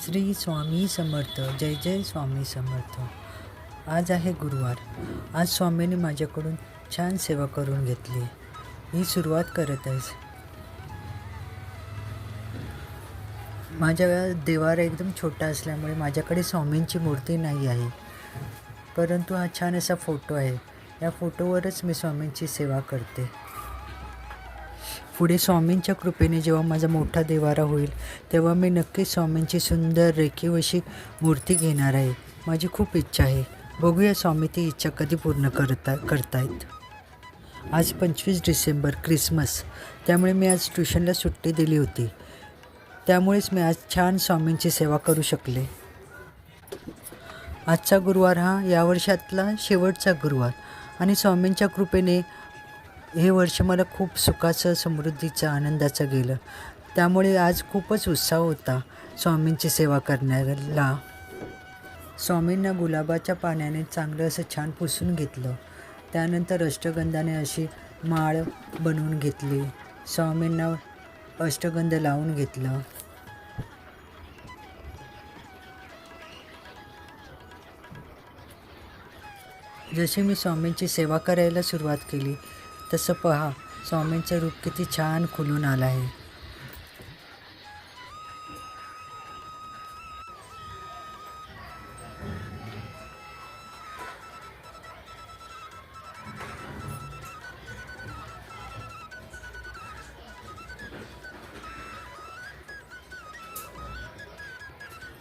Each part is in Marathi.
श्री स्वामी समर्थ. जय जय स्वामी समर्थ. आज आहे गुरुवार. आज स्वामींनी माझ्याकडून छान सेवा करून घेतली. ही सुरुवात करत आहेस. माझ्या देवारा एकदम छोटा असल्यामुळे माझ्याकडे स्वामींची मूर्ती नाही आहे, परंतु हा छान असा फोटो आहे. या फोटोवरच मी स्वामींची सेवा करते. पुढे स्वामींच्या कृपेने जेव्हा माझा मोठा देवारा होईल तेव्हा मी नक्कीच स्वामींची सुंदर रेखीव अशी मूर्ती घेणार आहे. माझी खूप इच्छा आहे. बघूया स्वामी ती इच्छा कधी पूर्ण करतायत. आज 25 डिसेंबर क्रिसमस, त्यामुळे मी आज ट्युशनला सुट्टी दिली होती. त्यामुळेच मी आज छान स्वामींची सेवा करू शकले. आजचा गुरुवार हा या वर्षातला शेवटचा गुरुवार आणि स्वामींच्या कृपेने हे वर्ष मला खूप सुखाचं, समृद्धीचं, आनंदाचं गेलं. त्यामुळे आज खूपच उत्साह होता स्वामींची सेवा करण्याला. स्वामींना गुलाबाच्या पाण्याने चांगलं असं छान पुसून घेतलं. त्यानंतर अष्टगंधाने अशी माळ बनवून घेतली. स्वामींना अष्टगंध लावून घेतलं. जशी मी स्वामींची सेवा करायला सुरुवात केली तसं पहा, स्वामींचं रूप किती छान खुलून आलं आहे.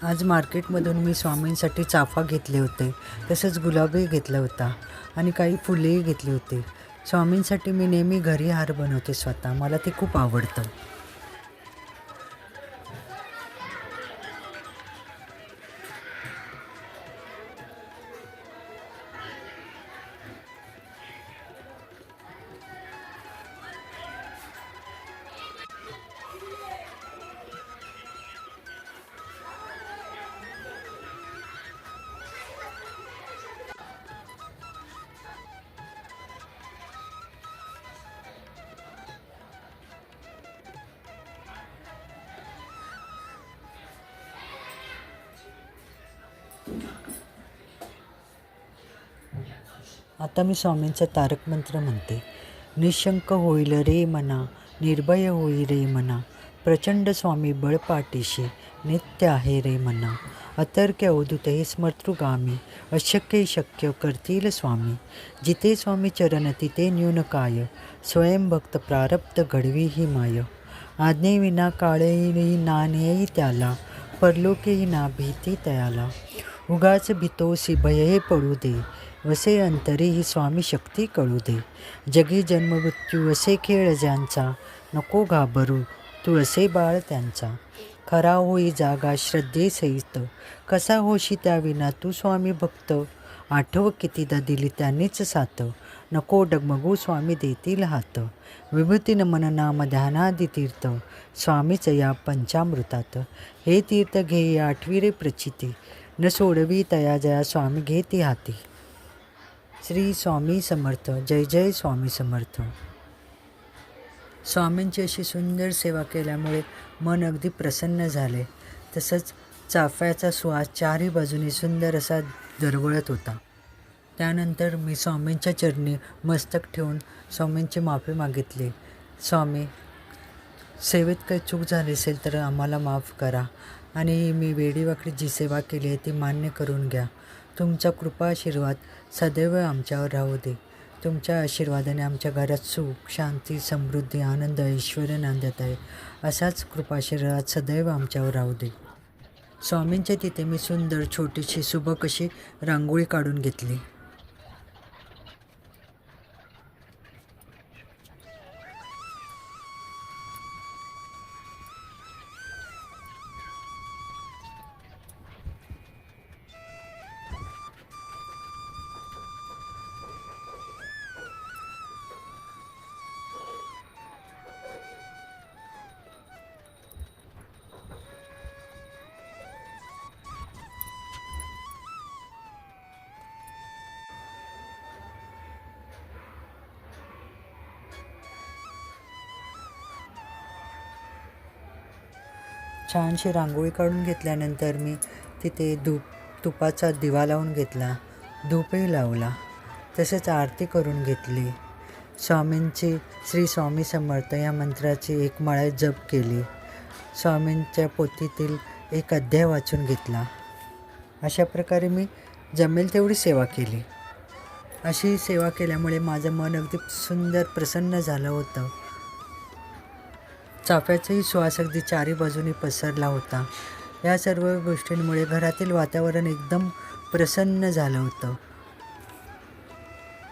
आज मार्केटमधून मी स्वामींसाठी चाफा घेतले होते, तसंच गुलाबही घेतला होता आणि काही फुलेही घेतली होती. स्वामींसाठी मी नेहमी घरी हार बनवते स्वतः. मला ते खूप आवडतं. आता मी स्वामींचा तारक मंत्र म्हणते. निशंक होईल रे मना, निर्भय होई रे मना, प्रचंड स्वामी बळपाठीशी, नित्य आहे रे मना. अतर्क्य अवधूत हे स्मर्तृगामी, अशक्य शक्य करतील स्वामी. जिथे स्वामी चरण तिथे न्यून काय, स्वयं भक्त प्रारब्ध घडवी ही माय. आज्ञेविना काळेही नानेही त्याला, परलोकेही ना भीती तयाला. उगाच भीतोसी भय हे पडू दे, वसे अंतरी ही स्वामी शक्ती कळू दे. जगी जन्ममृत्यू असे खेळ ज्यांचा, नको घाबरू तू असे बाळ त्यांचा. खरा होई जागा श्रद्धेसहित, कसा होशी त्याविना तू स्वामी भक्त. आठव कितीदा दिली त्यांनीच साथ, नको डगमगू स्वामी देतील हात. विभूती नमन नाम ध्यानादी तीर्थ, स्वामीच या पंचामृतात. हे तीर्थ घेई आठवी रे प्रचिती, न सोडवी तया जया स्वामी घेती हाती. श्री स्वामी समर्थ. जय जय स्वामी समर्थ. स्वामींची अशी सुंदर सेवा केल्यामुळे मन अगदी प्रसन्न झाले. तसंच चाफ्याचा सुवास चारही बाजूनी सुंदर असा दरवळत होता. त्यानंतर मी स्वामींच्या चरणी मस्तक ठेवून स्वामींची माफी मागितली. स्वामी, सेवेत काही चूक झाली असेल तर आम्हाला माफ करा आणि मी वेडीवाकडी जी सेवा केली आहे ती मान्य करून घ्या. तुमचा कृपा आशीर्वाद सदैव आमच्यावर राहू दे. तुमच्या आशीर्वादाने आमच्या घरात सुख, शांती, समृद्धी, आनंद, ऐश्वर्य नांदत आहे. असाच कृपाशीर्वाद सदैव आमच्यावर राहू दे. स्वामींच्या तिथे मी सुंदर छोटीशी सुबक अशी रांगोळी काढून घेतली. छानशी रांगोळी काढून घेतल्यानंतर मी तिथे तुपाचा दिवा लावून घेतला, धूपही लावला, तसेच आरती करून घेतली. स्वामींची श्री स्वामी समर्थ या मंत्राची एक माळा जप केली. स्वामींच्या पोथीतील एक अध्याय वाचून घेतला. अशा प्रकारे मी जमेल तेवढी सेवा केली. अशी सेवा केल्यामुळे माझं मन अगदी सुंदर प्रसन्न झालं होतं. चाफ्याचाही सुवास अगदी चारी बाजूनी पसरला होता. या सर्व गोष्टींमुळे घरातील वातावरण एकदम प्रसन्न झालं होतं.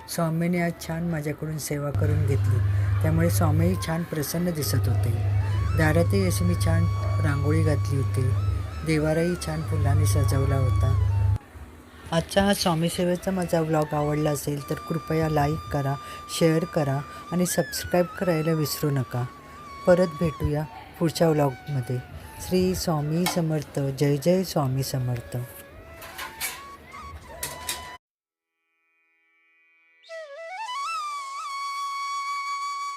स्वामींनी आज छान माझ्याकडून सेवा करून घेतली, त्यामुळे स्वामीही छान प्रसन्न दिसत होते. दारातही अशी मी छान रांगोळी घातली होती. देवाराही छान फुलांनी सजवला होता. आजचा हा स्वामी सेवेचा माझा व्लॉग आवडला असेल तर कृपया लाईक करा, शेअर करा आणि सबस्क्राईब करायला विसरू नका. परत भेटूया पुढच्या व्लॉगमध्ये. श्री स्वामी समर्थ. जय जय स्वामी समर्थ.